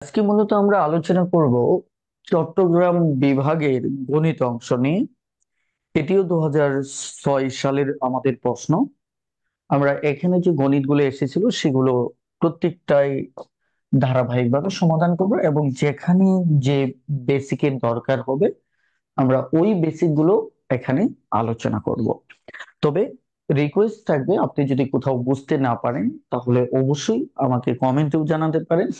আজকে মূলত আমরা আলোচনা করব চট্টগ্রাম বিভাগের গণিত অংশ নিয়ে। এটিও 2006 সালের আমাদের প্রশ্ন। আমরা এখানে যে গণিতগুলো এসেছিল সেগুলো প্রত্যেকটাই ধারাবাহিকভাবে সমাধান করব, এবং যেখানে যে বেসিকের দরকার হবে আমরা ওই বেসিক গুলো এখানে আলোচনা করব। তবে রিকোয়েস্ট থাকবে, আপনি যদি কোথাও বুঝতে না পারেন তাহলে অবশ্যই আমাকে কমেন্টেও জানাতে পারেন,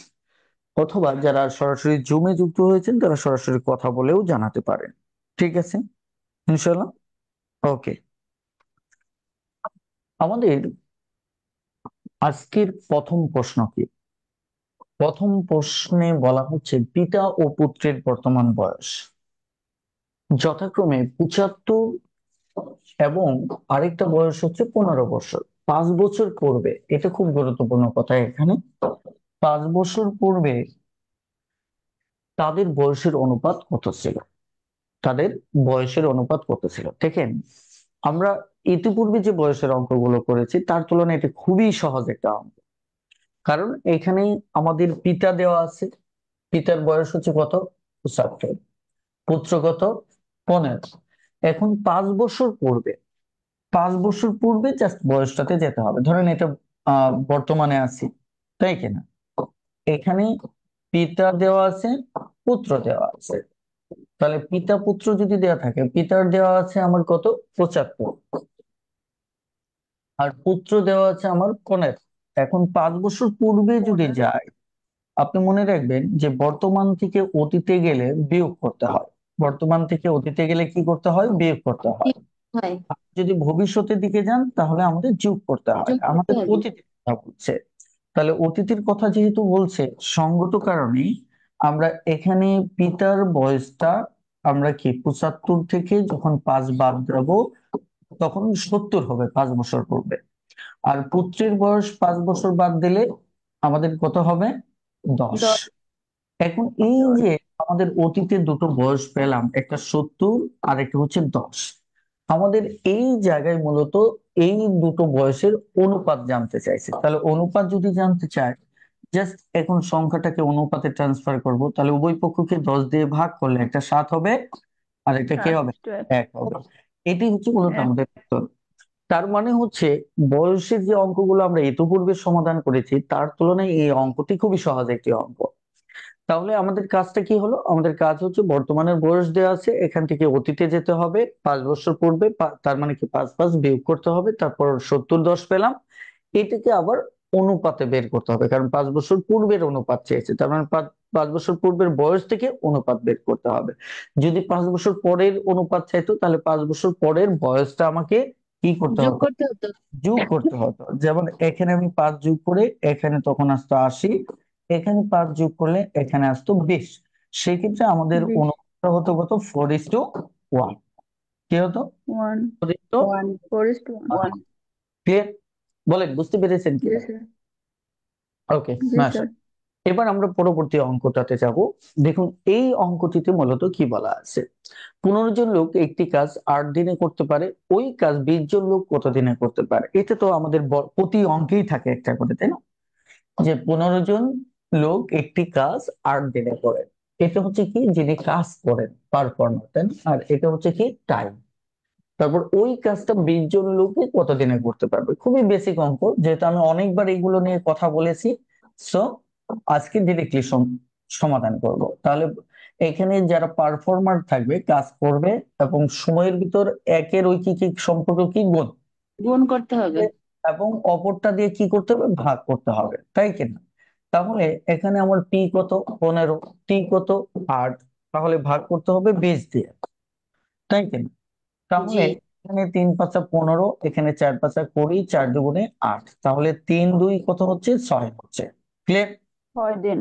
অথবা যারা সরাসরি জুমে যুক্ত হয়েছেন তারা সরাসরি কথা বলেও জানাতে পারেন। ঠিক আছে, ইনশাল্লাহ। ওকে, আমাদের আজকের প্রথম প্রশ্ন কি? প্রথম প্রশ্নে বলা হচ্ছে পিতা ও পুত্রের বর্তমান বয়স যথাক্রমে 75 এবং আরেকটা বয়স হচ্ছে 15 বছর। 5 বছর পূর্বে, এটা খুব গুরুত্বপূর্ণ কথা এখানে, 5 বছর পূর্বে তাদের বয়সের অনুপাত কত ছিল? তাদের বয়সের অনুপাত কত ছিল দেখেন। আমরা ইতিপূর্বে যে বয়সের অঙ্কগুলো করেছি তার তুলনায় এটা খুবই সহজ একটা অঙ্ক। কারণ এখানে আমাদের পিতা দেওয়া আছে, পিতার বয়স হচ্ছে কত? 75। পুত্র কত? 15। এখন 5 বছর পূর্বে, 5 বছর পূর্বে জাস্ট বয়সটাতে যেতে হবে। ধরেন এটা বর্তমানে আছি, তাই কিনা? এখানে পিতা দেওয়া আছে, পুত্র দেওয়া আছে। তাহলে পিতা পুত্র যদি দেওয়া থাকে, পিতার দেওয়া আছে আমার কত? 75। আর পুত্র দেওয়া আছে আমার 15। এখন 5 বছর পূর্বে যদি যায়, আপনি মনে রাখবেন যে বর্তমান থেকে অতীতে গেলে বিয়োগ করতে হয়। বর্তমান থেকে অতীতে গেলে কি করতে হয়? বিয়োগ করতে হয়। হয়। যদি ভবিষ্যতের দিকে যান তাহলে আমাদের যোগ করতে হয়। যোগ করতে আমাদের হবে। অতীতের কথা বলছে, তাহলে অতীতের কথা যেহেতু বলছে, সঙ্গত কারণেই আমরা এখানে পিতার বয়সটা আমরা কি 75 থেকে যখন 5 বাদ দেবো তখন 70 হবে 5 বছর পূর্বে। আর পুত্রের বয়স 5 বছর বাদ দিলে আমাদের কত হবে? 10। 10। এখন এই যে আমাদের অতীতে দুটো বয়স পেলাম, একটা 70 আর একটা হচ্ছে 10, আমাদের এই জায়গায় মূলত এই দুটো বয়সের অনুপাত জানতে চাইছে। তাহলে অনুপাত যদি জানতে চায়, জাস্ট এখন সংখ্যাটাকে অনুপাতে ট্রান্সফার করব। তাহলে উভয় পক্ষকে 10 দিয়ে ভাগ করলে একটা 7 হবে, আর একটা কি হবে? 7:1। 1 হবে। এটি হচ্ছে মূলত এক। আমাদের উত্তর। তার মানে হচ্ছে বয়সের যে অঙ্কগুলো আমরা ইতিপূর্বে সমাধান করেছি তার তুলনায় এই অঙ্কটি খুবই সহজ একটি অঙ্ক। তাহলে আমাদের কাজটা কি হলো? আমাদের কাজ হচ্ছে বর্তমানের বয়স দেওয়া আছে, এখান থেকে অতীতে যেতে হবে 5 বছর পূর্বে, তার মানে কি 5 5 বিয়োগ করতে হবে, তারপর 70 10 পেলাম। এটাকে আবার অনুপাতে বের করতে হবে, কারণ 5 বছর পূর্বের অনুপাত চেয়েছে, তার মানে 5 বছর পূর্বের বয়স থেকে অনুপাত বের করতে হবে। যদি 5 বছর পরের অনুপাত চাইতো তাহলে 5 বছর পরের বয়সটা আমাকে কি করতে যোগ হতো? করতে হতো। যোগ করতে হতো। যেমন এখানে আমি 5 যোগ করে এখানে তখন আসতো 80, এখানে 5 যোগ করলে এখানে আসতো 20। সেই ক্ষেত্রে আমাদের 20। অনুপাতটা হতো কত? 4:1। কি হতো? 1। 4:1। 4:1। ক্লিয়ার? বলেন, বুঝতে পেরেছেন জি কিনা? স্যার। ওকে, জি মাশা। স্যার। এবার আমরা পরবর্তী অঙ্কটাতে যাব। দেখুন এই অঙ্কটিতে মূলত কি বলা আছে। 15 জন লোক একটি কাজ 8 দিনে করতে পারে, ওই কাজ 20 জন লোক কত দিনে করতে পারে? এটা তো আমাদের প্রতি অঙ্কেই থাকে একটা করে, তাই না? যে 15 জন লোক একটি কাজ 8 দিনে করেন। এটা হচ্ছে কি, যিনি কাজ করেন, পারফর্মার, তাই না? আর এটা হচ্ছে কি, টাইম। তারপর ওই কাজটা 20 জন লোকে কত দিনে করতে পারবে। খুবই বেসিক অঙ্ক, যেহেতু আমি অনেকবার এইগুলো নিয়ে কথা বলেছি, সো আজকে ডিরেক্টলি সমাধান করব। তাহলে এখানে যারা পারফর্মার থাকবে, কাজ করবে এবং সময়ের ভিতর একের ঐকিক সম্পর্ক কি, গুণ, গুণ করতে হবে। এবং অপরটা দিয়ে কি করতে হবে? ভাগ করতে হবে, তাই কিনা? তাহলে এখানে আমার পি কত? 15। টি কত? 8। তাহলে ভাগ করতে হবে 20 দিয়ে, তাই কিনা? জি। তাহলে এখানে 3 5 15, এখানে 4 5 20, 4 2 8, তাহলে 3 2 কত হচ্ছে? 6 হচ্ছে। ক্লিয়ার? 6 দিন।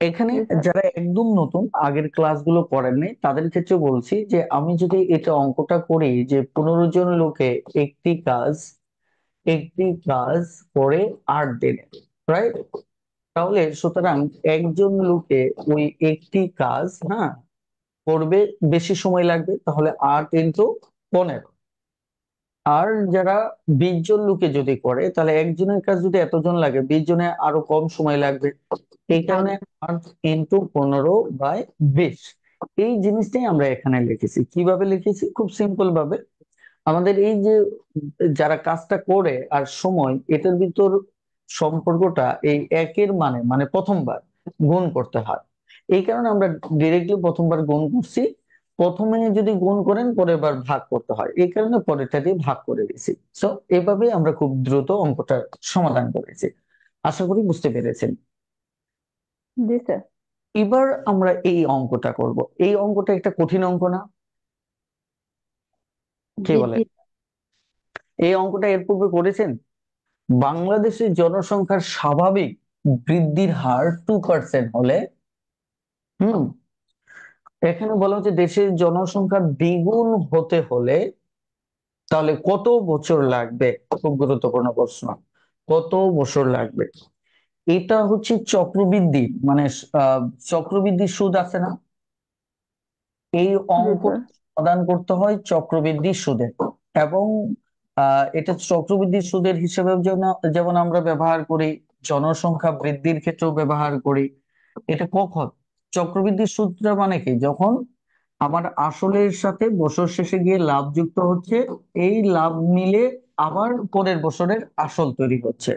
এখানে জি স্যার। যারা একদম নতুন, আগের ক্লাসগুলো করেননি, তাদের ক্ষেত্রে বলছি যে আমি যদি এটা অঙ্কটা করি যে 15 জন লোকে একটি কাজ, একটি কাজ করে 8 দিনে, রাইট? তাহলে সুতরাং একজন লোকে ওই একটি কাজ, হ্যাঁ, করবে, বেশি সময় লাগবে, তাহলে 8 × 15। আর যারা 20 জন লোকে যদি করে তাহলে একজনের কাজ যদি এতজন লাগে, 20 জনে আরো কম সময় লাগবে। এই কারণে লাগবে। 8 × 15/20 এই জিনিসটাই আমরা এখানে লিখেছি। কিভাবে লিখেছি? খুব সিম্পল ভাবে। আমাদের এই যে যারা কাজটা করে আর সময়, এটার ভিতর সম্পর্কটা এই একের মানে প্রথমবার গুণ করতে হয়। এই কারণে আমরা ডিরেক্টলি প্রথমবার গুণ করছি। প্রথমে যদি গুণ করেন পরের বার ভাগ করতে হয়, এই কারণে পরেরটা দিয়ে ভাগ করে দিয়েছি। তো এভাবে আমরা খুব দ্রুত অঙ্কটা সমাধান করেছি। আশা করি বুঝতে পেরেছেন। জি স্যার। এবার আমরা এই অঙ্কটা করব। এই অঙ্কটা একটা কঠিন অঙ্ক না? কি জি বলে? জি। এই অঙ্কটা এর পূর্বে করেছেন? বাংলাদেশের জনসংখ্যার স্বাভাবিক বৃদ্ধির হার 2% হলে, হুম, এখানে বলা হচ্ছে দেশের জনসংখ্যা দ্বিগুণ হতে হলে তাহলে কত বছর লাগবে? খুব গুরুত্বপূর্ণ প্রশ্ন। কত বছর লাগবে? এটা হচ্ছে চক্রবৃদ্ধি, মানে আহ, চক্রবৃদ্ধি সুদ আছে না? এই জি অঙ্ক স্যার। সমাধান করতে হয় চক্রবৃদ্ধি সুদে। এবং এটা চক্রবৃদ্ধি সুদের হিসেবে যেমন আমরা ব্যবহার করি, জনসংখ্যা বৃদ্ধির ক্ষেত্রেও ব্যবহার করি। এটা কখন? চক্রবৃদ্ধি সুদটা মানে কি? যখন আমার আসলের সাথে বছর শেষে গিয়ে লাভ যুক্ত হচ্ছে, এই লাভ মিলে আবার পরের বছরের আসল তৈরি হচ্ছে,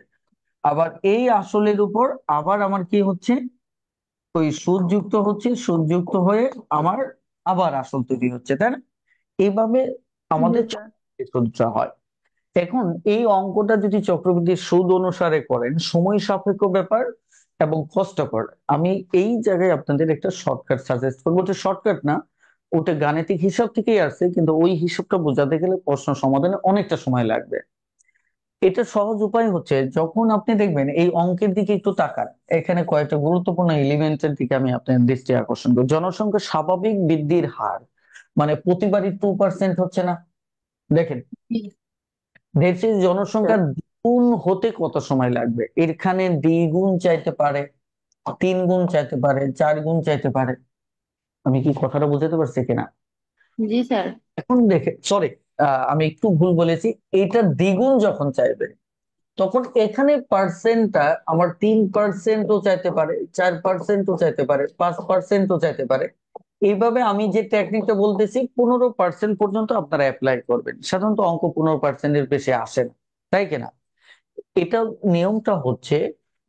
আবার এই আসলের উপর আবার আমার কি হচ্ছে, ওই সুদ যুক্ত হচ্ছে, সুদ যুক্ত হয়ে আমার আবার আসল তৈরি হচ্ছে, তাই না? এইভাবে জি আমাদের স্যার। চক্রবৃদ্ধি সুদটা হয়। এখন এই অঙ্কটা যদি চক্রবৃদ্ধি সুদ অনুসারে করেন, সময় সাপেক্ষ ব্যাপার এবং কষ্টকর। আমি এই জায়গায় আপনাদের একটা শর্টকাট সাজেস্ট করবো। ওটা শর্টকাট না, ওটা গাণিতিক হিসাব থেকেই আসছে, কিন্তু ওই হিসাবটা বোঝাতে গেলে প্রশ্ন সমাধানে অনেকটা সময় লাগবে। এটা সহজ উপায় হচ্ছে, যখন আপনি দেখবেন এই অঙ্কের দিকে একটু তাকান, এখানে কয়েকটা গুরুত্বপূর্ণ এলিমেন্টের দিকে আমি আপনার দৃষ্টি আকর্ষণ করি। জনসংখ্যার স্বাভাবিক বৃদ্ধির হার মানে প্রতিবারই 2% হচ্ছে না? দেখেন, জি দেশের স্যার। জনসংখ্যা দ্বিগুণ হতে কত সময় লাগবে? এখানে দ্বিগুণ চাইতে পারে, 3 গুণ চাইতে পারে, 4 গুণ চাইতে পারে। আমি কি কথাটা বুঝাতে পারছি কিনা? জি স্যার। এখন দেখে, সরি, আমি একটু ভুল বলেছি। এটা দ্বিগুণ যখন চাইবে, তখন এখানে পার্সেন্টটা আমার 3%ও চাইতে পারে, 4%ও চাইতে পারে, 5%ও চাইতে পারে। এইভাবে আমি যে টেকনিকটা বলতেছি 15% পর্যন্ত আপনারা অ্যাপ্লাই করবেন। সাধারণত অঙ্ক 15%-এর বেশি আসে না, তাই কিনা? এটা নিয়মটা হচ্ছে,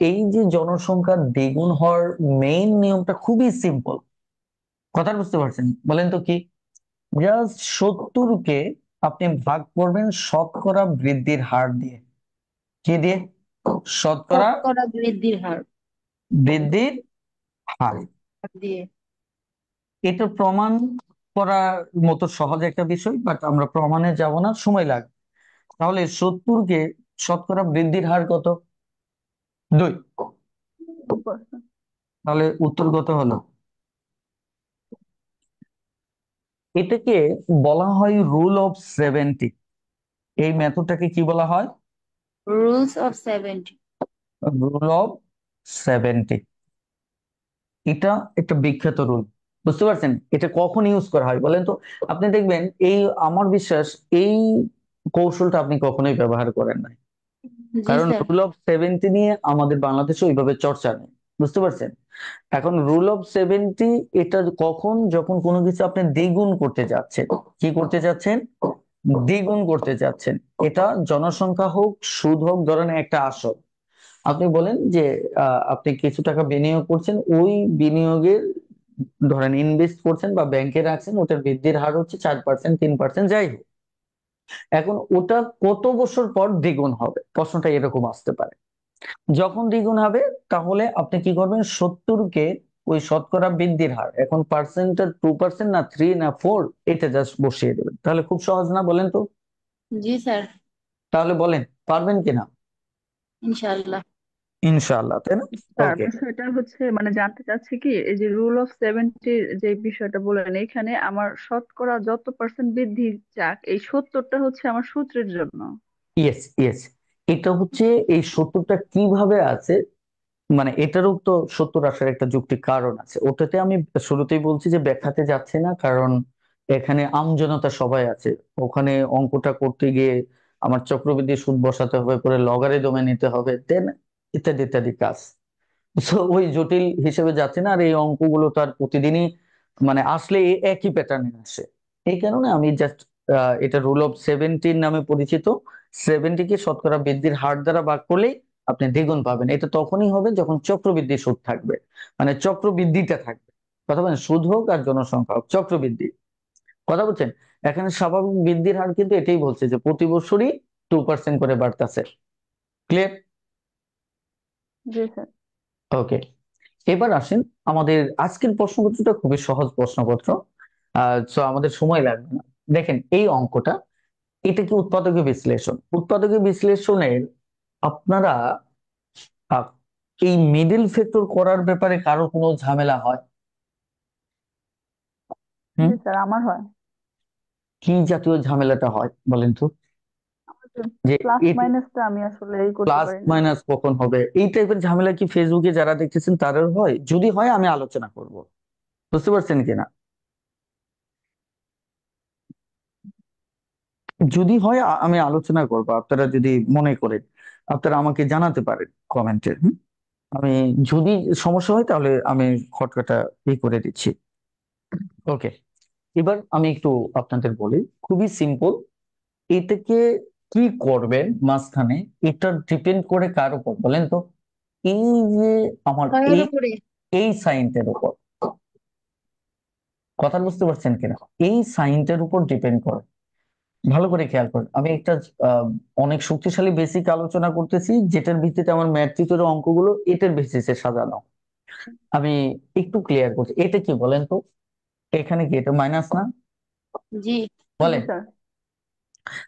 এই যে জনসংখ্যা দ্বিগুণ হওয়ার মেইন নিয়মটা খুবই সিম্পল। কথা বুঝতে পারছেন? বলেন তো কি? জাস্ট 70-কে আপনি ভাগ করবেন শতকরা বৃদ্ধির হার দিয়ে। কি দিয়ে? শতকরা শতকরা বৃদ্ধির হার বৃদ্ধির হার। দিয়ে। এটা প্রমাণ করার মতো সহজ একটা বিষয়, বাট আমরা প্রমাণে যাব না, সময় লাগবে। তাহলে 70-কে শতকরা বৃদ্ধির হার কত? 2। 2%। তাহলে উত্তর কত হলো? এটাকে বলা হয় রুল অফ 70। এই মেথডটাকে কি বলা হয়? Rules of 70। Rule of 70। এটা একটা বিখ্যাত রুল। বুঝতে পারছেন এটা কখন ইউজ করা হয় বলেন তো? আপনি দেখবেন, এই আমার বিশ্বাস এই কৌশলটা আপনি কখনোই ব্যবহার করেন না। জি কারণ স্যার। রুল অফ 70 নিয়ে আমাদের বাংলাদেশে ওইভাবে চর্চা নেই। বুঝতে পারছেন? এখন রুল অফ 70 এটা কখন, যখন কোনো কিছু আপনি দ্বিগুণ করতে যাচ্ছেন। কি করতে যাচ্ছেন? দ্বিগুণ করতে যাচ্ছেন। এটা জনসংখ্যা হোক, সুদ হোক, ধরেন একটা আসল। আপনি বলেন যে আপনি কিছু টাকা বিনিয়োগ করছেন, ওই বিনিয়োগের ধরেন ইনভেস্ট করছেন বা ব্যাংকে রাখছেন, ওটার বৃদ্ধির হার হচ্ছে 4%, 3%, যাই হোক। এখন ওটা কত বছর পর দ্বিগুণ হবে? প্রশ্নটা এরকম আসতে পারে। যখন দ্বিগুণ হবে, তাহলে আপনি কি করবেন? 70-কে ওই শতকরা বৃদ্ধির হার, এখন পার্সেন্টটা 2% না 3 না 4, এটা জাস্ট বসিয়ে দেবেন। তাহলে খুব সহজ না বলেন তো? জি স্যার। তাহলে বলেন পারবেন কিনা? ইনশাআল্লাহ। ইনশাআল্লাহ, তাই না? Sir okay. বিষয়টা হচ্ছে মানে জানতে চাচ্ছি কি এই যে রুল অফ 70 যে বিষয়টা বললেন এখানে আমার শতকরা যত পার্সেন্ট বৃদ্ধি যাক এই 70টা হচ্ছে আমার সূত্রের জন্য। Yes, yes. এটা হচ্ছে, এই 70টা কিভাবে আছে, মানে এটারও তো 70 আসার একটা যুক্তি কারণ আছে। ওটাতে আমি শুরুতেই বলছি যে ব্যাখ্যাতে যাচ্ছি না, কারণ এখানে আমজনতা সবাই আছে। ওখানে অঙ্কটা করতে গিয়ে আমার চক্রবৃদ্ধি সুদ বসাতে হবে, পরে লগারিদমে নিতে হবে, দেন ইত্যাদি ইত্যাদি কাজ। তো ওই জটিল হিসেবে যাচ্ছে না। আর এই অঙ্কগুলো তো আর প্রতিদিনই মানে আসলে এই একই প্যাটার্নে আসে। এই কারণে আমি জাস্ট এটা রুল অফ 70 নামে পরিচিত। 70 কে শতকরা বৃদ্ধির হার দ্বারা ভাগ করলেই আপনি দ্বিগুণ পাবেন। এটা তখনই হবে যখন চক্রবৃদ্ধি সুদ থাকবে, মানে চক্রবৃদ্ধিটা থাকবে। কথা বলেন, সুদ হোক আর জনসংখ্যা হোক, চক্রবৃদ্ধি। কথা বলছেন। এখানে স্বাভাবিক বৃদ্ধির হার কিন্তু এটাই বলছে যে প্রতি বছরই 2% করে বাড়তেছে। ক্লিয়ার? জি স্যার। ওকে, এবার আসেন। আমাদের আজকের প্রশ্নপত্রটা খুবই সহজ প্রশ্নপত্র, সো আমাদের সময় লাগবে না। দেখেন এই অঙ্কটা, এটা কি উৎপাদকীয় বিশ্লেষণ। উৎপাদকীয় বিশ্লেষণের আপনারা আহ, এই মিডল ফ্যাক্টর করার ব্যাপারে কারো কোনো ঝামেলা হয়? হুম, জি স্যার, আমার হয়। কি জাতীয় ঝামেলাটা হয় বলেন তো? আমার তো যে প্লাস মাইনাসটা আমি আসলে এই করতে প্লাস পারি না। মাইনাস কখন হবে, এই টাইপের ঝামেলা কি ফেসবুকে যারা দেখতেছেন তাদের হয়? যদি হয় আমি আলোচনা করব। বুঝতে পারছেন কিনা? যদি হয় আমি আলোচনা করব। আপনারা যদি মনে করেন, আপনারা আমাকে জানাতে পারেন কমেন্টে। আমি যদি সমস্যা হয় তাহলে আমি খটকাটা করে দিচ্ছি। ওকে, এবার আমি একটু আপনাদের বলি, খুবই সিম্পল। এটাকে কি করবেন মাঝখানে, এটা ডিপেন্ড করে কার উপর বলেন তো? এই যে আমার ছয়ের এই উপরে। এই সাইনটার উপর। কথা বুঝতে পারছেন কিনা? এই সাইনটার উপর ডিপেন্ড করে। ভালো করে খেয়াল করেন, আমি একটা আহ, অনেক শক্তিশালী বেসিক আলোচনা করতেছি, যেটার ভিত্তিতে আমার ম্যাট্রিকের অঙ্কগুলো এটার বেসিসে সাজানো। আমি একটু ক্লিয়ার করছি, এটা কি বলেন তো? এখানে কি এটা মাইনাস না? জি। জি বলেন। স্যার।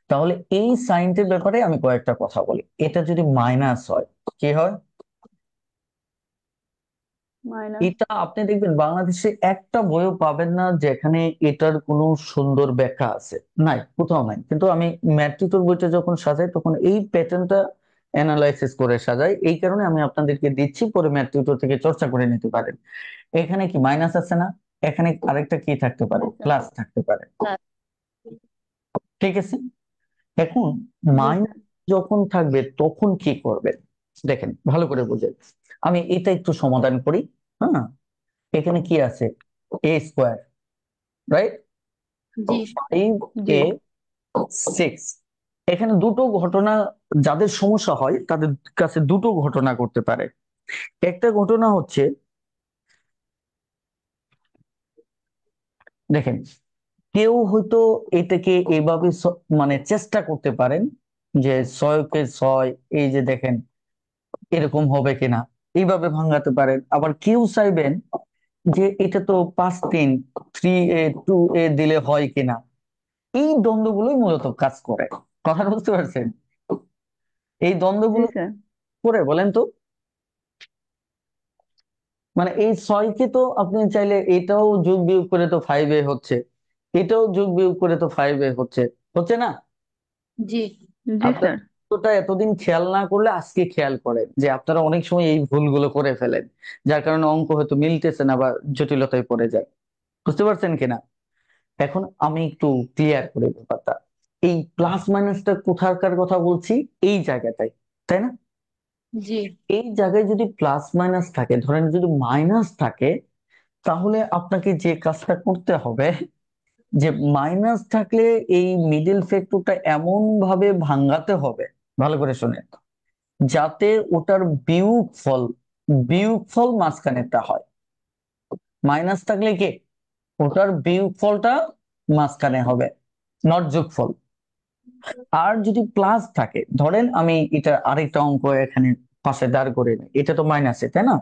তাহলে এই সাইনটির ব্যাপারে আমি কয়েকটা কথা বলি। এটা যদি মাইনাস হয় কি হয়? মাইনাস। এটা আপনি দেখবেন বাংলাদেশে একটা বইও পাবেন না যেখানে এটার কোনো সুন্দর ব্যাখ্যা আছে। নাই, কোথাও নাই। কিন্তু আমি ম্যাট্রিকের বইটা যখন সাজাই তখন এই প্যাটার্নটা অ্যানালাইসিস করে সাজাই। এই কারণে আমি আপনাদেরকে দিচ্ছি, পরে ম্যাট্রিক থেকে চর্চা করে নিতে পারেন। এখানে কি মাইনাস আছে না? এখানে আরেকটা কি থাকতে পারে? জি স্যার। প্লাস থাকতে পারে। প্লাস। ঠিক আছে। এখন জি মাইনাস স্যার। যখন থাকবে তখন কি করবেন দেখেন ভালো করে বুঝেন। আমি এটা একটু সমাধান করি। হ্যাঁ, এখানে কি আছে? এ স্কোয়ার, রাইট? জি। জি।5a6। এখানে দুটো ঘটনা, যাদের সমস্যা হয় তাদের কাছে দুটো ঘটনা করতে পারে। একটা ঘটনা হচ্ছে, দেখেন, কেউ হয়তো এটাকে এভাবে মানে চেষ্টা করতে পারেন যে 6 কে 6, এই যে দেখেন এরকম হবে কিনা, এইভাবে ভাঙাতে পারেন। আবার কেউ চাইবেন যে এটা তো 5 3, 3a 2a দিলে হয় কিনা। এই দ্বন্দ্বগুলোই মূলত কাজ করে। কথা বুঝতে পারছেন? এই জি দ্বন্দ্বগুলো স্যার। করে বলেন তো। মানে এই 6 কে তো আপনি চাইলে এটাও যোগ বিয়োগ করে তো 5a হচ্ছে, এটাও যোগ বিয়োগ করে তো 5a হচ্ছে, হচ্ছে না? জি। জি আপনার স্যার। ওটা এতদিন খেয়াল না করলে আজকে খেয়াল করেন যে আপনারা অনেক সময় এই ভুলগুলো করে ফেলেন, যার কারণে অঙ্ক হয়তো মিলতেছে না বা জটিলতায় পড়ে যায়। বুঝতে পারছেন কিনা? এখন আমি একটু ক্লিয়ার করি ব্যাপারটা। এই প্লাস মাইনাসটা কোথাকার কথা বলছি? এই জায়গাটাই, তাই না? জি। এই জায়গায় যদি প্লাস মাইনাস থাকে, ধরেন যদি মাইনাস থাকে, তাহলে আপনাকে যে কাজটা করতে হবে, যে মাইনাস থাকলে এই মিডল ফ্যাক্টরটা এমন ভাবে ভাঙাতে হবে, ভালো করে শুনেন, যাতে ওটার বিয়োগফল, বিয়োগফল মাঝখানেরটা হয়। মাইনাস থাকলে কি ওটার বিয়োগফলটা মাঝখানে হবে, নট যোগফল। আর যদি প্লাস থাকে, ধরেন আমি এটা আরেকটা অঙ্ক এখানে পাশে দাঁড় করে নিই, এটা তো মাইনাসে, তাই না?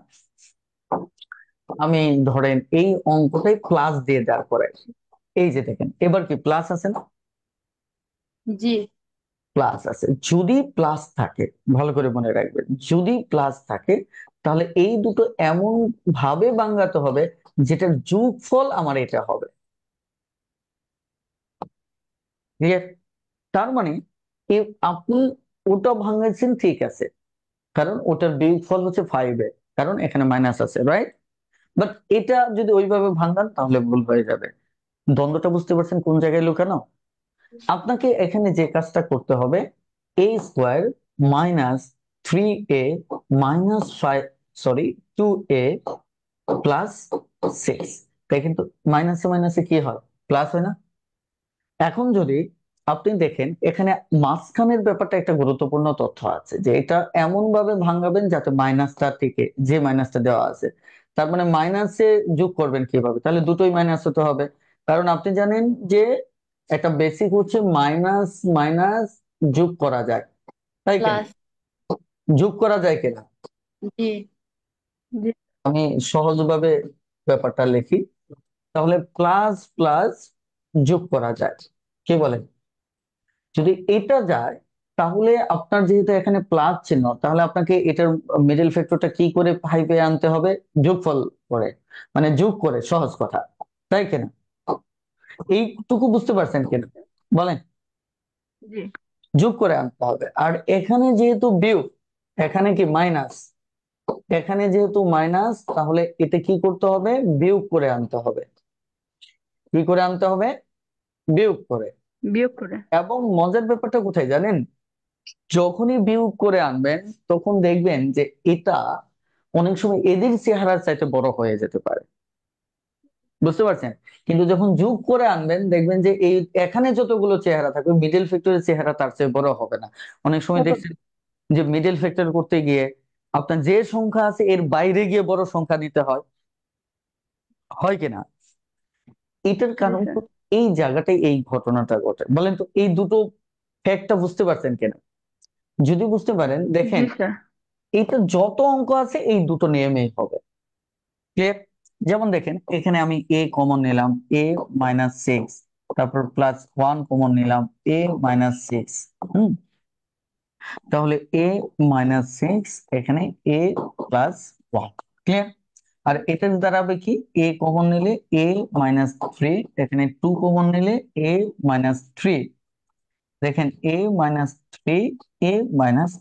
আমি ধরেন এই অঙ্কটাই প্লাস দিয়ে দাঁড় করাই। এই যে দেখেন এবার কি প্লাস আছে না? জি। প্লাস আছে। যদি প্লাস থাকে, ভালো করে মনে রাখবেন, যদি প্লাস থাকে তাহলে এই দুটো এমন ভাবে ভাঙাতে হবে যেটার যোগফল আমার এটা হবে। ক্লিয়ার? তার মানে আপনি ওটা ভাঙাচ্ছেন ঠিক আছে, কারণ ওটার বিয়োগফল হচ্ছে 5a, কারণ এখানে মাইনাস আছে, রাইট? বাট এটা যদি ওইভাবে ভাঙান তাহলে ভুল হয়ে যাবে। দ্বন্দ্বটা বুঝতে পারছেন কোন জায়গায় লুকানো? আপনাকে এখানে যে কাজটা করতে হবে, a square minus 3a minus 5, sorry 2a plus 6। তাই কিন্তু মাইনাসে মাইনাসে কি হয়, প্লাস হয় না? এখন যদি আপনি দেখেন এখানে মাঝখানের ব্যাপারটা একটা গুরুত্বপূর্ণ তথ্য আছে, যে এটা এমন ভাবে ভাঙাবেন যাতে মাইনাসটা থেকে, যে মাইনাসটা দেওয়া আছে, তার মানে মাইনাসে যোগ করবেন কিভাবে, তাহলে দুটোই মাইনাস হতে হবে। কারণ আপনি জানেন যে একটা বেসিক হচ্ছে মাইনাস মাইনাস যোগ করা যায়, তাই কেন? প্লাস। যোগ করা যায় কিনা, জি। জি আমি সহজভাবে ব্যাপারটা লিখি। তাহলে প্লাস প্লাস যোগ করা যায়, কি বলেন? যদি এটা যায়, তাহলে আপনার যেহেতু এখানে প্লাস চিহ্ন, তাহলে আপনাকে এটার মিডল ফ্যাক্টরটা কি করে ফাইভে আনতে হবে, যোগফল করে, মানে যোগ করে, সহজ কথা, তাই কিনা? এইটুকু বুঝতে পারছেন কিনা বলেন? জি যোগ করে আনতে হবে। আর এখানে যেহেতু বিয়োগ, এখানে কি মাইনাস, এখানে যেহেতু মাইনাস, তাহলে এতে কি করতে হবে, বিয়োগ করে আনতে হবে। কি করে আনতে হবে, বিয়োগ করে। বিয়োগ করে। এবং মজার ব্যাপারটা কোথায় জানেন, যখনই বিয়োগ করে আনবেন তখন দেখবেন যে এটা অনেক সময় এদের চেহারার চাইতে বড় হয়ে যেতে পারে, বুঝতে পারছেন? কিন্তু যখন যোগ করে আনবেন দেখবেন যে এই এখানে যতগুলো চেহারা থাকবে, মিডল ফ্যাক্টরের চেহারা তার চেয়ে বড় হবে না। অনেক সময় কত? দেখছেন যে মিডল ফ্যাক্টর করতে গিয়ে আপনার যে সংখ্যা আছে এর বাইরে গিয়ে বড় সংখ্যা নিতে হয়, হয় কিনা? এটার জি কারণ স্যার। তো এই জায়গাটায় এই ঘটনাটা ঘটে। বলেন তো এই দুটো ফ্যাক্টটা বুঝতে পারছেন কিনা? যদি বুঝতে পারেন দেখেন, জি স্যার। এইটা যত অঙ্ক আছে এই দুটো নিয়মেই হবে, ক্লিয়ার? যেমন দেখেন এখানে আমি এ কমন নিলাম, এ মাইনাস সিক্স, তারপর প্লাস ওয়ান কমন নিলাম, এ মাইনাস সিক্স। হম, তাহলে এ মাইনাস সিক্স, এখানে এ প্লাস ওয়ান, ক্লিয়ার? আর এটার দাঁড়াবে কি, এ কমন নিলে এ মাইনাস থ্রি, এখানে টু কমন নিলে এ মাইনাস থ্রি। দেখেন এ মাইনাস থ্রি, এ মাইনাস,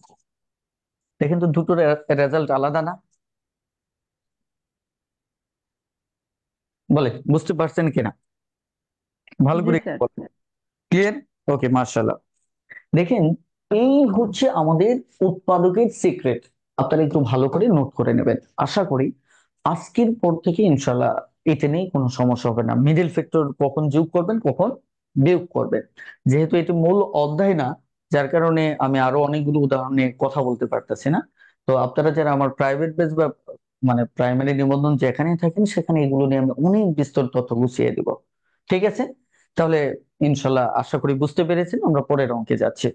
দেখেন তো দুটোর রেজাল্ট আলাদা না? বলে বুঝতে পারছেন কিনা, ভালো জি করে স্যার। ক্লিয়ার? ওকে, মার্শাল্লাহ। দেখেন, এই হচ্ছে আমাদের উৎপাদকের সিক্রেট। আপনারা একটু ভালো করে নোট করে নেবেন। আশা করি আজকের পর থেকে ইনশাল্লাহ এটা নিয়ে কোনো সমস্যা হবে না। মিডল ফ্যাক্টর কখন যোগ করবেন, কখন বিয়োগ করবেন। যেহেতু এটি মূল অধ্যায় না, যার কারণে আমি আরো অনেকগুলো উদাহরণ নিয়ে কথা বলতে পারতেছি না। তো আপনারা যারা আমার প্রাইভেট বেস বা মানে প্রাইমারি নিবন্ধন যেখানে থাকেন, সেখানে এগুলো নিয়ে আমি অনেক বিস্তর তথ্য গুছিয়ে দিব। ঠিক আছে? তাহলে ইনশাল্লাহ আশা করি বুঝতে পেরেছেন। আমরা পরের অঙ্কে যাচ্ছি।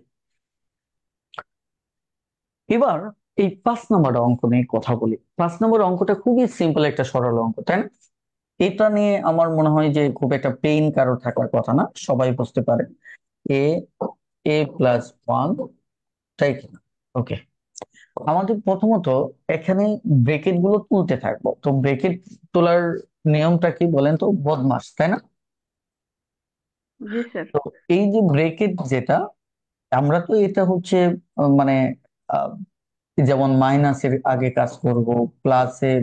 এবার এই 5 নম্বর অঙ্ক নিয়ে কথা বলি। 5 নম্বর অঙ্কটা খুবই সিম্পল একটা সরল অঙ্ক, তাই না? এটা নিয়ে আমার মনে হয় যে খুব একটা পেইন কারোর থাকার কথা না, সবাই বুঝতে পারে। এ, এ প্লাস ওয়ান, তাই কিনা? ওকে, আমাদের প্রথমত এখানে ব্রেকেট গুলো তুলতে থাকবো। তো ব্রেকেট তোলার নিয়মটা কি বলেন তো, বদমাস, তাই না? জি স্যার। তো এই যে ব্রেকেট যেটা, আমরা তো এটা হচ্ছে মানে আহ, যেমন মাইনাসের আগে কাজ করব, প্লাসের,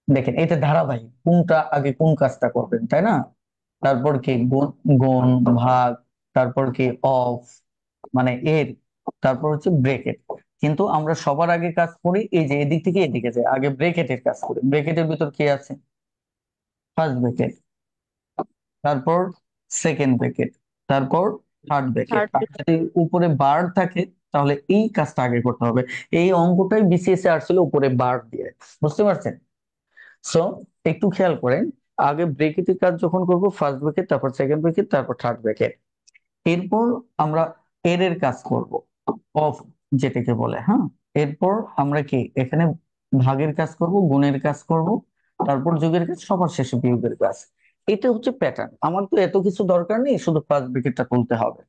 দেখেন এটা ধারাবাহিক, কোনটা আগে কোন কাজটা করবেন, তাই না? তারপর কি গুণ, গুণ, ভাগ, তারপর কি অফ, মানে এর, তারপর হচ্ছে ব্রেকেট। কিন্তু আমরা সবার আগে কাজ করি এই যে এদিক থেকে এদিকে যাই, আগে ব্রেকেটের কাজ করি। ব্রেকেটের ভিতর কি আছে, ফার্স্ট ব্রেকেট, তারপর সেকেন্ড ব্রেকেট, তারপর থার্ড ব্রেকেট। থার্ড। আর যদি উপরে বার থাকে, তাহলে এই কাজটা আগে করতে হবে। এই অঙ্কটাই বিসিএস এ আসছিল উপরে বার দিয়ে, বুঝতে পারছেন? সো একটু খেয়াল করেন, আগে ব্রেকেটের কাজ যখন করব, ফার্স্ট ব্রেকেট, তারপর সেকেন্ড ব্রেকেট, তারপর থার্ড ব্রেকেট। এরপর আমরা এর এর কাজ করব, অফ যেটাকে বলে, হ্যাঁ। এরপর আমরা কি এখানে ভাগের কাজ করব, গুণের কাজ করব, তারপর যোগের কাজ, সবার শেষে বিয়োগের কাজ। এটা হচ্ছে প্যাটার্ন। আমার তো এত কিছু দরকার নেই, শুধু ফার্স্ট ব্রেকেটটা তুলতে হবে।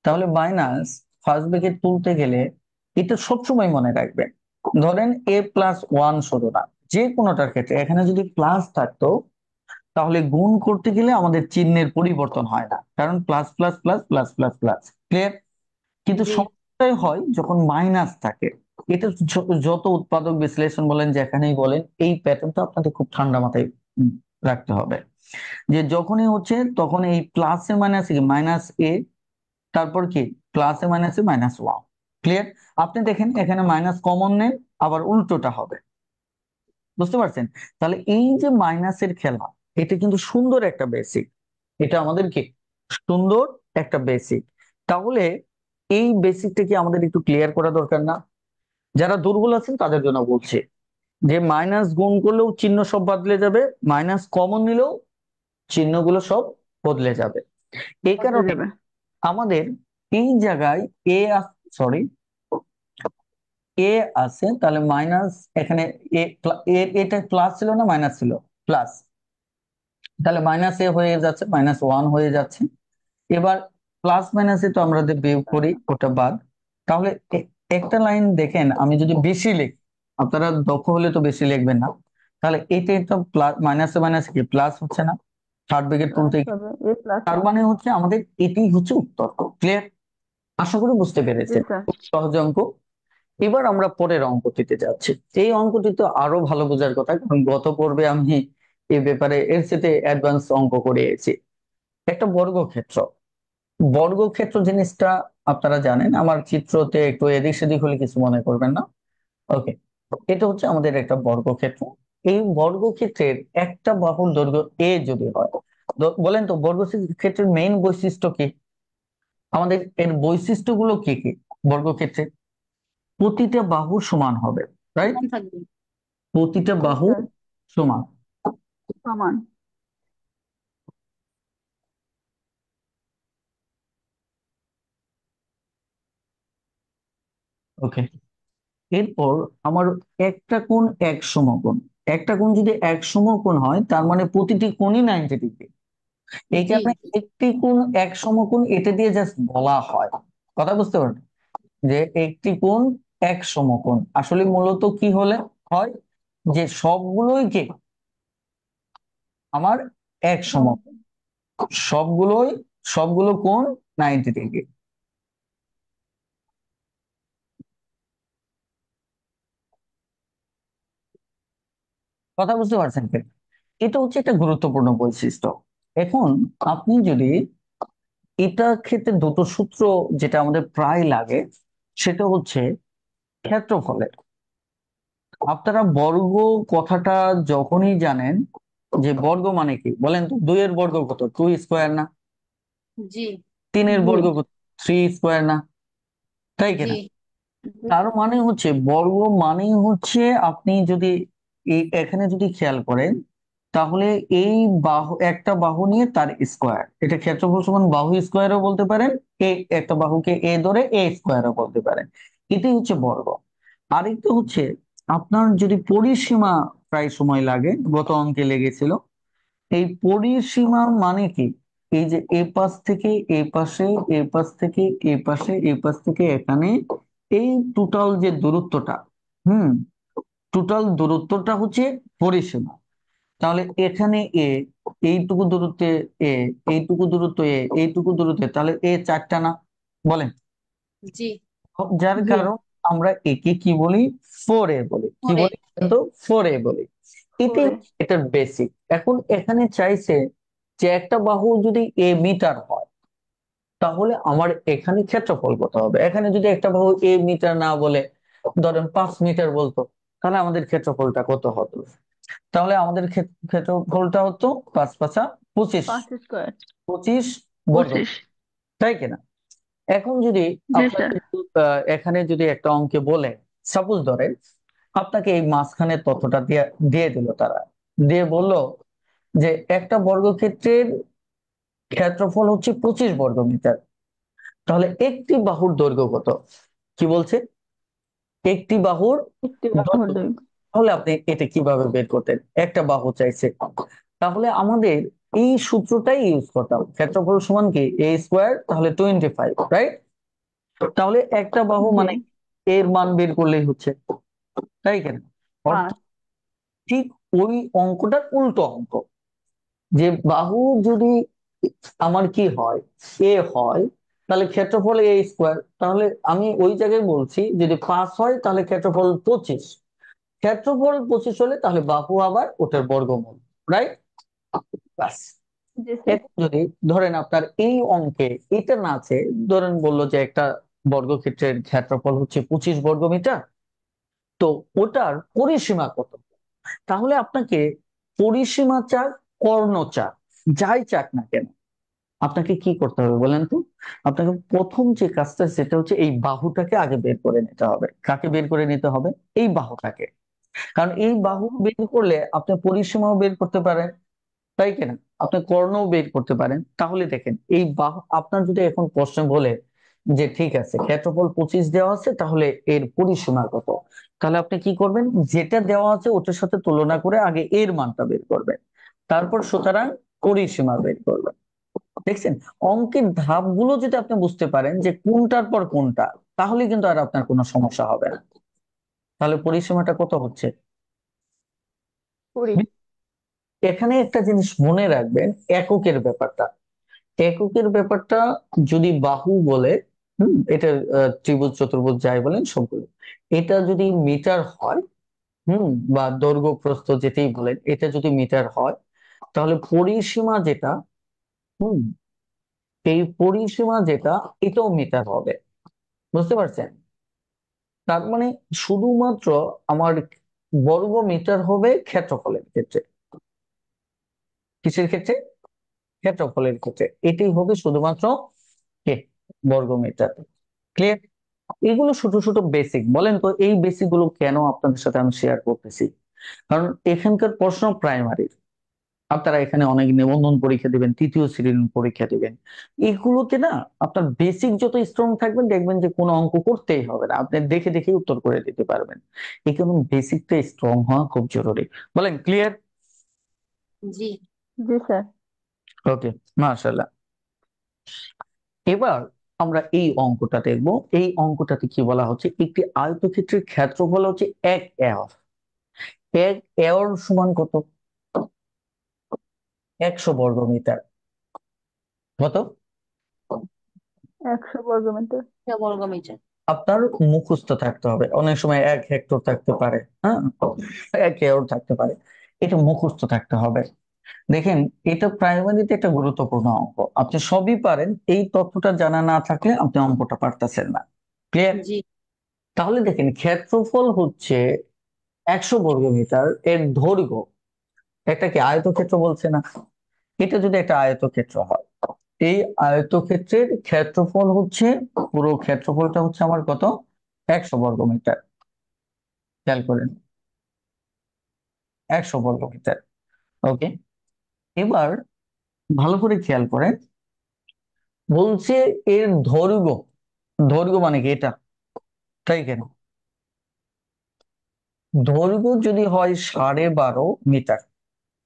তাহলে মাইনাস ফার্স্ট ব্রেকেট তুলতে গেলে এটা সবসময় মনে রাখবেন, ধরেন এ প্লাস ওয়ান শুধু না, যে কোনোটার ক্ষেত্রে এখানে যদি প্লাস থাকতো, তাহলে গুণ করতে গেলে আমাদের চিহ্নের পরিবর্তন হয় না, কারণ plus plus plus plus plus plus, clear? কিন্তু জি। সমস্যাই হয় যখন মাইনাস থাকে। এটা যত উৎপাদক বিশ্লেষণ বলেন, যেখানেই বলেন, এই প্যাটার্নটা আপনাদের খুব ঠান্ডা মাথায় রাখতে হবে, যে যখনই হচ্ছে তখন এই প্লাসে মাইনাসে কি মাইনাস এ, তারপর কি প্লাসে মাইনাসে -1। ক্লিয়ার? আপনি দেখেন এখানে মাইনাস কমন নেন, আবার উল্টোটা হবে। বুঝতে পারছেন? তাহলে এই যে মাইনাসের খেলা, এটা কিন্তু সুন্দর একটা বেসিক। এটা আমাদের কি সুন্দর একটা বেসিক। তাহলে এই বেসিকটা কি আমাদের একটু ক্লিয়ার করা দরকার না? যারা দুর্বল আছেন তাদের জন্য বলছি, যে মাইনাস গুণ করলেও চিহ্ন সব বদলে যাবে, মাইনাস কমন নিলেও চিহ্নগুলো সব বদলে যাবে। এই বদলে কারণে যাবে। আমাদের এই জায়গায় এ, সরি, এ আছে, তাহলে মাইনাস এখানে এ, এটা প্লাস ছিল না মাইনাস ছিল? প্লাস। তাহলে মাইনাস এ হয়ে যাচ্ছে, -1 হয়ে যাচ্ছে। এবার প্লাস মাইনাসে তো আমরা যে বিয়োগ করি ওটা বাদ। তাহলে একটা লাইন দেখেন, আমি যদি বেশি লিখি, আপনারা দক্ষ হলে তো বেশি লিখবেন না, তাহলে এটা তো প্লাস মাইনাসে মাইনাসে কি প্লাস হচ্ছে না? থার্ড ব্র্যাকেট প্লাস তুলতে হবে, এ প্লাস তার হবে। মানে হচ্ছে আমাদের এটাই হচ্ছে উত্তর। ক্লিয়ার? আশা করি বুঝতে জি পেরেছেন। স্যার। খুব সহজ অঙ্ক। এবার আমরা পরের অঙ্কটিতে যাচ্ছি। এই অঙ্কটি তো আরো ভালো বোঝার কথা, কারণ গত পর্বে আমি এই ব্যাপারে এর সাথে অ্যাডভান্স অঙ্ক করিয়েছি। একটা বর্গক্ষেত্র, বর্গক্ষেত্র জিনিসটা আপনারা জানেন, আমার চিত্রতে একটু এদিক সেদিক হলে কিছু মনে করবেন না। ওকে, এটা হচ্ছে আমাদের একটা বর্গক্ষেত্র। এই বর্গক্ষেত্রের একটা বাহুর দৈর্ঘ্য এ যদি হয়, বলেন তো বর্গক্ষেত্রের মেইন বৈশিষ্ট্য কি? আমাদের এর বৈশিষ্ট্যগুলো কি কি? বর্গক্ষেত্রে প্রতিটা বাহু সমান হবে, রাইট? সমান থাকবে। প্রতিটা জি বাহু স্যার। সমান। সমান। ওকে, এরপর আমার একটা কোণ এক সমকোণ। একটা কোণ যদি এক সমকোণ হয়, তার মানে প্রতিটি কোণই 90 ডিগ্রি। এই জি কারণে একটি কোণ এক সমকোণ এটা দিয়ে জাস্ট বলা হয়। কথা বুঝতে পারেন? যে একটি কোণ এক সমকোণ আসলে মূলত কি হলে হয়, যে সবগুলোই কি আমার এক সমকোণ, সবগুলোই, সবগুলো কোণ 90 ডিগ্রি। কথা বুঝতে পারছেন কি? এটা হচ্ছে একটা গুরুত্বপূর্ণ বৈশিষ্ট্য। এখন আপনি যদি এটার ক্ষেত্রে দুটো সূত্র যেটা আমাদের প্রায় লাগে, সেটা হচ্ছে ক্ষেত্রফলের। আপনারা বর্গ কথাটা যখনই জানেন, যে বর্গ মানে কি বলেন তো, 2 এর বর্গ কত? 2 স্কোয়ার না? জি 3 এর জি। বর্গ কত? 3 স্কোয়ার না? তাই জি কিনা? জি তার স্যার। মানে হচ্ছে বর্গ মানেই হচ্ছে, আপনি যদি এখানে যদি খেয়াল করেন, তাহলে এই বাহু, একটা বাহু নিয়ে তার স্কোয়ার, এটা ক্ষেত্রফল সমান বাহু স্কোয়ারও বলতে পারেন, একটা বাহুকে এ ধরে এ স্কোয়ারও বলতে পারেন। এটাই হচ্ছে বর্গ। আরেকটা হচ্ছে, আপনার যদি পরিসীমা প্রায় সময় লাগে, গত অঙ্কে লেগেছিল, এই পরিসীমা মানে কি? এই যে এ পাশ থেকে এ পাশে, এ পাশ থেকে এ পাশে, এ পাশ থেকে এখানে, এই টোটাল যে দূরত্বটা, হুম, টোটাল দূরত্বটা হচ্ছে পরিসীমা। তাহলে এখানে এ, এইটুকু দূরত্বে এ, এইটুকু দূরত্ব এ, এইটুকু দূরত্বে, তাহলে এ চারটা না? বলেন। জি যার জি। কারণ আমরা একে কি বলি? 4a বলি। কি পরে বলি তো? 4a বলি। এটাই পরে। হচ্ছে এটার বেসিক। এখন এখানে চাইছে যে একটা বাহু যদি এ মিটার হয়, তাহলে আমার এখানে ক্ষেত্রফল কত হবে? এখানে যদি একটা বাহু এ মিটার না বলে, ধরেন 5 মিটার বলতো, তাহলে আমাদের ক্ষেত্রফলটা কত হতো? তাহলে আমাদের ক্ষেত্রফলটা হতো 5 × 5 = 25। 5 স্কোয়ার। 25 বর্গ, 25। তাই কিনা? এখন যদি জি স্যার। আপনাকে এখানে যদি একটা অঙ্কে বলে, সাপোজ ধরেন আপনাকে এই মাঝখানের তথ্যটা দিয়ে দিয়ে দিল তারা, দিয়ে বলল যে একটা বর্গক্ষেত্রের ক্ষেত্রফল হচ্ছে 25 বর্গমিটার, তাহলে একটি বাহুর দৈর্ঘ্য কত? কি বলছে? একটি বাহুর একটি বাহুর দৈর্ঘ্য। দৈর্ঘ্য। তাহলে আপনি এটা কিভাবে বের করতেন? একটা বাহু চাইছে, তাহলে আমাদের এই সূত্রটাই ইউজ করতাম, ক্ষেত্রফল সমান কি এ স্কোয়ার, তাহলে 25, রাইট? তাহলে একটা বাহু জি। মানে এর মান বের করলেই হচ্ছে, তাই কেন? অর্থাৎ 5। ঠিক ওই অঙ্কটার উল্টো অঙ্ক, যে বাহু যদি আমার কি হয়, এ হয়, তাহলে ক্ষেত্রফল এ স্কোয়ার। তাহলে আমি ওই জায়গায় বলছি যদি 5 হয় তাহলে ক্ষেত্রফল 25। ক্ষেত্রফল 25 হলে তাহলে বাহু আবার ওটার বর্গমূল, রাইট? ব্যাস। জি স্যার। এখন যদি ধরেন আপনার এই অঙ্কে এটা না আছে, ধরেন বললো যে একটা বর্গক্ষেত্রের ক্ষেত্রফল হচ্ছে 25 বর্গমিটার, তো ওটার পরিসীমা কত, তাহলে আপনাকে পরিসীমা চাক, কর্ণ চাক, যাই চাক না কেন, আপনাকে কি করতে হবে বলেন তো? আপনাকে প্রথম যে কাজটা সেটা হচ্ছে এই বাহুটাকে আগে বের করে নিতে হবে। কাকে বের করে নিতে হবে? এই বাহুটাকে। কারণ এই বাহু বের করলে আপনি পরিসীমাও বের করতে পারেন, তাই কিনা? আপনি কর্ণও বের করতে পারেন। তাহলে দেখেন এই বাহু, আপনার যদি এখন প্রশ্ন বলে যে ঠিক আছে ক্ষেত্রফল 25 দেওয়া আছে, তাহলে এর পরিসীমা কত, তাহলে আপনি কি করবেন? যেটা দেওয়া আছে ওটার সাথে তুলনা করে আগে এর মানটা বের করবেন, তারপর সুতরাং পরিসীমা বের করবেন। দেখছেন, অঙ্কের ধাপগুলো যদি আপনি বুঝতে পারেন যে কোনটার পর কোনটা, তাহলে কিন্তু আর আপনার কোনো সমস্যা হবে না। তাহলে পরিসীমাটা কত হচ্ছে? কুড়ি। এখানে একটা জিনিস মনে রাখবেন, এককের ব্যাপারটা। এককের ব্যাপারটা যদি বাহু বলে, এটা ত্রিভুজ চতুর্ভুজ যাই বলেন সবগুলো, এটা যদি মিটার হয়, বা দৈর্ঘ্য প্রস্থ যেটাই বলেন, এটা যদি মিটার হয়, তাহলে পরিসীমা যেটা, হুম এই পরিসীমা যেটা, এটাও মিটার হবে। বুঝতে পারছেন? তার মানে শুধুমাত্র আমার বর্গ মিটার হবে ক্ষেত্রফলের ক্ষেত্রে। কিসের ক্ষেত্রে? ক্ষেত্রফলের ক্ষেত্রে এটাই হবে শুধুমাত্র কে বর্গ মিটার। ক্লিয়ার? এগুলো ছোট ছোট বেসিক, বলেন তো এই বেসিক গুলো কেন আপনাদের সাথে আমি শেয়ার করতেছি? কারণ এখানকার প্রশ্ন প্রাইমারি, আপনারা এখানে অনেক নিবন্ধন পরীক্ষা দিবেন, তৃতীয় শ্রেণীর পরীক্ষা দিবেন, এগুলোতে না আপনার বেসিক যত স্ট্রং থাকবেন, দেখবেন যে কোনো অঙ্ক করতেই হবে না, আপনি দেখে দেখে উত্তর করে দিতে পারবেন। এই কারণে বেসিকটা স্ট্রং হওয়া খুব জরুরি। বলেন ক্লিয়ার? জি। জি স্যার। ওকে, মাশাআল্লাহ। এবার আমরা এই অঙ্কটা দেখবো। এই অঙ্কটাতে কি বলা হচ্ছে, একটি আয়তক্ষেত্রের ক্ষেত্রফল হচ্ছে 1 একর। 1 একর সমান কত? 100 বর্গমিটার। কত? 100 বর্গমিটার। বর্গমিটার। আপনার মুখস্থ থাকতে হবে, অনেক সময় 1 হেক্টর থাকতে পারে, হ্যাঁ, 1 একর থাকতে পারে, এটা মুখস্থ থাকতে হবে। দেখেন, এটা প্রাইমারিতে একটা গুরুত্বপূর্ণ অঙ্ক, আপনি সবই পারেন, এই তথ্যটা জানা না থাকলে আপনি অঙ্কটা পারতেছেন না। ক্লিয়ার? জি। তাহলে দেখেন, ক্ষেত্রফল হচ্ছে 100 বর্গমিটার, এর দৈর্ঘ্য, একটা কি আয়তক্ষেত্র বলছে না? এটা যদি একটা আয়তক্ষেত্র হয়, এই আয়তক্ষেত্রের ক্ষেত্রফল হচ্ছে, পুরো ক্ষেত্রফলটা হচ্ছে আমার কত? 100 বর্গমিটার। খেয়াল করেন, 100 বর্গমিটার। ওকে, এবার ভালো করে খেয়াল করেন, বলছে এর দৈর্ঘ্য, দৈর্ঘ্য মানে কি এটা, তাই কেন? দৈর্ঘ্য যদি হয় 12.5 মিটার,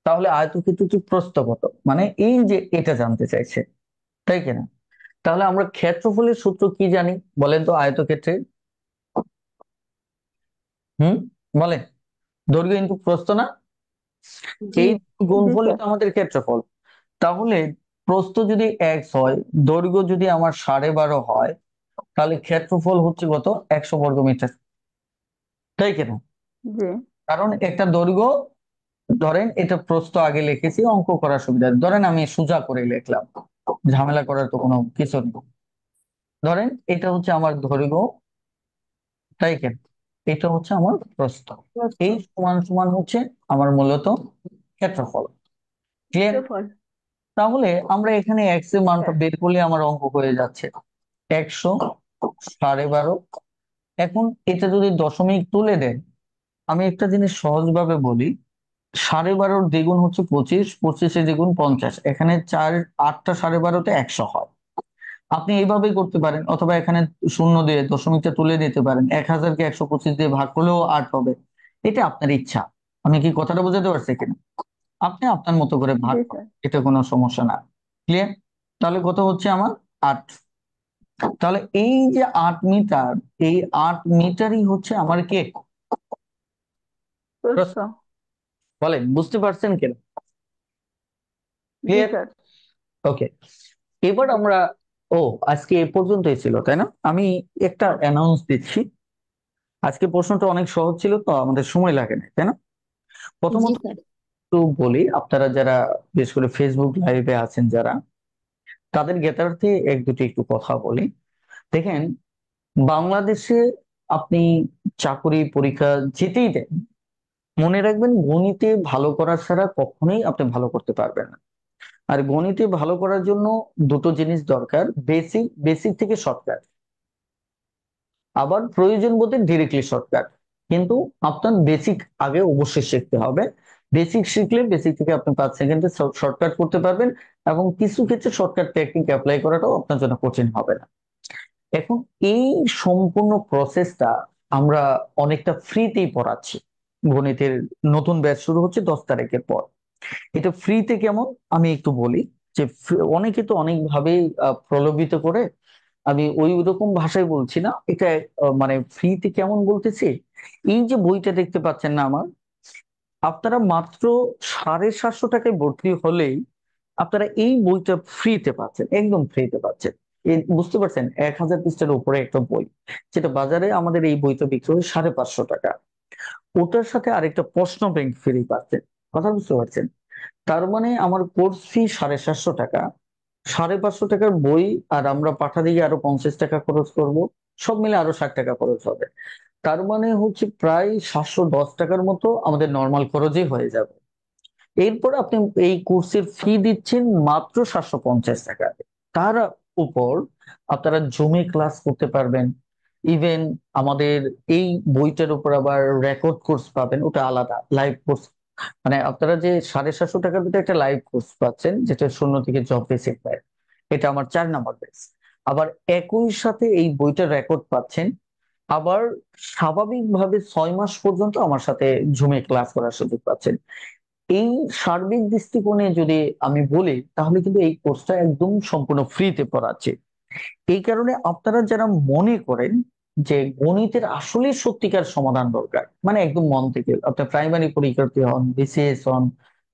তাহলে আয়তক্ষেত্রটির প্রস্থ কত, মানে এই যে এটা জানতে চাইছে, তাই কিনা? তাহলে আমরা ক্ষেত্রফলের সূত্র কি জানি বলেন তো আয়তক্ষেত্রে? হুম বলেন, দৈর্ঘ্য ইনটু প্রস্থ না? জি। এই জি গুণফলই স্যার। তো আমাদের ক্ষেত্রফল। তাহলে প্রস্থ যদি x হয়, দৈর্ঘ্য যদি আমার 12.5 হয়, তাহলে ক্ষেত্রফল হচ্ছে কত? 100 বর্গমিটার, তাই কিনা? জি। কারণ একটা দৈর্ঘ্য, ধরেন এটা প্রস্থ আগে লিখেছি অঙ্ক করার সুবিধা, ধরেন আমি সোজা করে লিখলাম, ঝামেলা করার তো কোনো কিছু নেই। ধরেন এটা হচ্ছে আমার দৈর্ঘ্য, তাই কেন? এটা হচ্ছে আমার প্রস্থ, প্রস্থ। এই সমান সমান হচ্ছে আমার মূলত ক্ষেত্রফল। ক্লিয়ার? ক্ষেত্রফল। তাহলে আমরা এখানে এক্স এর মানটা স্যার। বের করলে আমার অঙ্ক হয়ে যাচ্ছে 100 12.5। এখন এটা যদি দশমিক তুলে দেন, আমি একটা জিনিস সহজভাবে বলি, 12.5 দ্বিগুণ হচ্ছে 25, 25 দ্বিগুণ 50, এখানে 8টা 12.5-তে 100 হয়। আপনি এইভাবেই করতে পারেন, অথবা এখানে শূন্য দিয়ে দশমিকটা তুলে দিতে পারেন, 1000-কে 125 দিয়ে ভাগ করলেও 8 হবে। এটা আপনার ইচ্ছা। আমি কি কথাটা বোঝাতে পারছি কিনা? আপনি আপনার মতো করে ভাগ জি করেন, স্যার। এটা কোনো সমস্যা না। ক্লিয়ার? তাহলে কত হচ্ছে আমার? 8। তাহলে এই যে 8 মিটার, এই 8 মিটারই হচ্ছে আমার কে? প্রস্থ। প্রস্থ। বলেন বুঝতে পারছেন কিনা? জি ক্লিয়ার? স্যার। ওকে, এবার জি। আমরা, ও আজকে এ পর্যন্তই ছিল তাই না? আমি একটা অ্যানাউন্স দিচ্ছি। আজকে প্রশ্নটা অনেক সহজ ছিল, তো আমাদের সময় লাগে না, তাই না? জি প্রথমত স্যার। একটু বলি, আপনারা যারা বিশেষ করে ফেসবুক লাইভে আছেন যারা, তাদের জ্ঞাতার্থে এক দুটি একটু কথা বলি। দেখেন, বাংলাদেশে আপনি চাকরি পরীক্ষা যেতেই দেন, মনে রাখবেন গণিতে ভালো করা ছাড়া কখনোই আপনি ভালো করতে পারবেন না। আর গণিতে ভালো করার জন্য দুটো জিনিস দরকার: বেসিক, বেসিক থেকে শর্টকাট, আবার প্রয়োজন বোধে ডিরেক্টলি শর্টকাট। কিন্তু আপনার বেসিক আগে অবশ্যই শিখতে হবে। বেসিক শিখলে বেসিক থেকে আপনি 5 সেকেন্ডে শর্টকাট করতে পারবেন, এবং কিছু ক্ষেত্রে শর্টকাট টেকনিক অ্যাপ্লাই করাটাও আপনার জন্য কঠিন হবে না। এখন এই সম্পূর্ণ প্রসেসটা আমরা অনেকটা ফ্রিতেই পড়াচ্ছি। গণিতের নতুন ব্যাচ শুরু হচ্ছে 10 তারিখের পর। এটা ফ্রিতে কেমন আমি একটু বলি। যে অনেকে তো অনেক ভাবেই প্রলোভিত করে, আমি ওই রকম ভাষায় বলছি না এটা। মানে ফ্রিতে কেমন বলতেছি, এই যে বইটা দেখতে পাচ্ছেন না আমার, আপনারা মাত্র 750 টাকায় ভর্তি হলেই আপনারা এই বইটা ফ্রিতে পাচ্ছেন, একদম ফ্রিতে পাচ্ছেন। বুঝতে পারছেন, 1000 পৃষ্ঠার উপরে একটা বই, যেটা বাজারে আমাদের এই বইটা বিক্রি হয় 550 টাকা। ওটার সাথে আরেকটা প্রশ্ন ব্যাংক ফ্রি পাচ্ছেন। কথা বুঝতে পারছেন? তার মানে আমার কোর্স ফি 750 টাকা, 550 টাকার বই, আর আমরা পাঠা দিয়ে আরো 50 টাকা খরচ করব, সব মিলে আরো 60 টাকা খরচ হবে। তার মানে হচ্ছে প্রায় 710 টাকার মতো আমাদের নর্মাল খরচই হয়ে যাবে। এরপর আপনি এই কোর্সের ফি দিচ্ছেন মাত্র 750 টাকা। তার উপর আপনারা জমে ক্লাস করতে পারবেন। ইভেন আমাদের এই বইটার উপর আবার রেকর্ড কোর্স পাবেন, ওটা আলাদা লাইভ কোর্স। মানে আপনারা যে 750 টাকার ভিতরে একটা লাইভ কোর্স পাচ্ছেন, যেটা শূন্য থেকে জব বেসিক পায়, এটা আমার 4 নম্বর ব্যাচ। আবার একই সাথে এই বইটার রেকর্ড পাচ্ছেন। আবার স্বাভাবিকভাবে 6 মাস পর্যন্ত আমার সাথে জুমে ক্লাস করার সুযোগ পাচ্ছেন। এই সার্বিক দৃষ্টিকোণে যদি আমি বলি, তাহলে কিন্তু এই কোর্সটা একদম সম্পূর্ণ ফ্রিতে পড়াচ্ছে। এই কারণে আপনারা যারা মনে করেন যে গণিতের আসলে সত্যিকার সমাধান দরকার, মানে একদম মন থেকে, আপনি প্রাইমারি পরীক্ষার্থী হন, বিসিএস হন,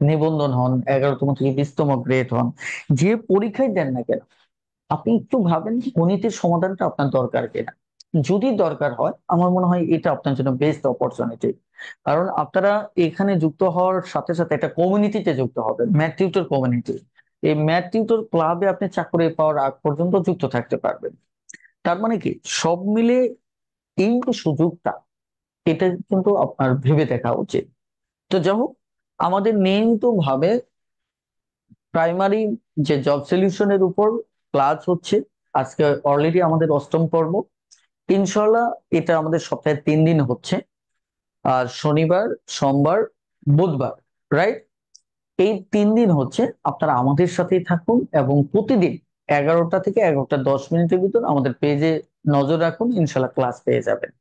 নিবন্ধন হন, 11তম থেকে 20তম গ্রেড হন, যে পরীক্ষায় দেন না কেন, আপনি একটু ভাবেন গণিতের সমাধানটা আপনার দরকার কিনা। যদি দরকার হয়, আমার মনে হয় এটা আপনার জন্য বেস্ট অপরচুনিটি। কারণ আপনারা এখানে যুক্ত হওয়ার সাথে সাথে একটা কমিউনিটিতে যুক্ত হবেন, ম্যাথ টিউটর কমিউনিটি। এই ম্যাথ টিউটর ক্লাবে আপনি চাকরি পাওয়ার আগ পর্যন্ত যুক্ত থাকতে পারবেন। তার মানে কি, সব মিলে এই যে সুযোগটা, এটা কিন্তু আপনার ভেবে দেখা উচিত। তো যাই হোক, আমাদের নিয়মিত ভাবে প্রাইমারি যে জব সলিউশনের উপর ক্লাস হচ্ছে। আজকে অলরেডি আমাদের 8ম পর্ব। ইনশাল্লাহ এটা আমাদের সপ্তাহে 3 দিন হচ্ছে, আর শনিবার, সোমবার, বুধবার, রাইট? এই 3 দিন হচ্ছে। আপনারা আমাদের সাথেই থাকুন, এবং প্রতিদিন 11টা থেকে 11টা 10 মিনিটের ভিতর আমাদের পেজে নজর রাখুন, ইনশাল্লাহ ক্লাস পেয়ে যাবেন।